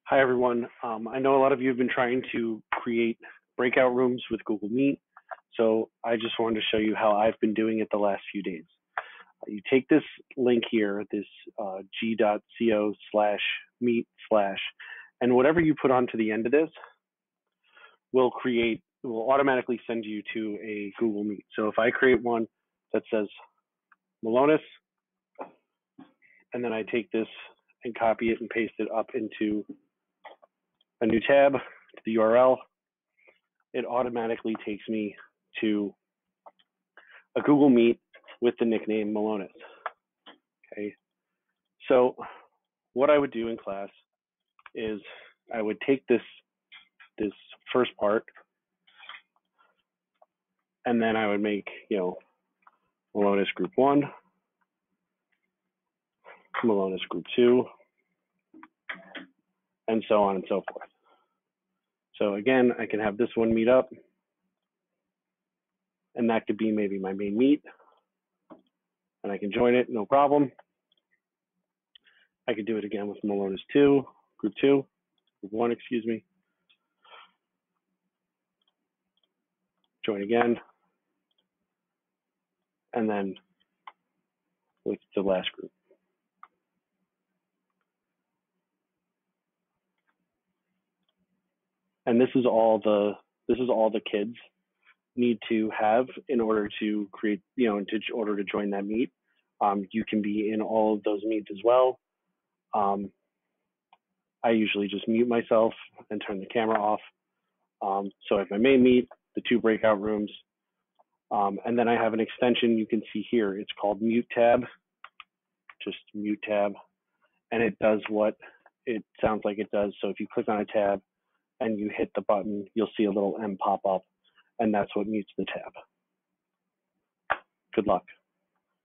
Hi, everyone. I know a lot of you have been trying to create breakout rooms with Google Meet, so I just wanted to show you how I've been doing it the last few days. You take this link here, this g.co/meet/, and whatever you put onto the end of this will automatically send you to a Google Meet. So if I create one that says Malonis, and then I take this and copy it and paste it up into a new tab, to the URL, it automatically takes me to a Google Meet with the nickname Malonis. Okay, so what I would do in class is I would take this first part, and then I would make, Malonis Group 1, Malonis Group 2, and so on and so forth. So again, I can have this one meet up, and that could be maybe my main meet, and I can join it, no problem. I could do it again with Malonis 2, Group 2, Group 1, excuse me. Join again, and then with the last group. And this is all the kids need to have in order to create, in order to join that meet. You can be in all of those meets as well. I usually just mute myself and turn the camera off. So I have my main meet, the 2 breakout rooms, and then I have an extension you can see here. It's called Mute Tab, just Mute Tab, and it does what it sounds like it does. So if you click on a tab and you hit the button, you'll see a little M pop up, and that's what mutes the tab. Good luck.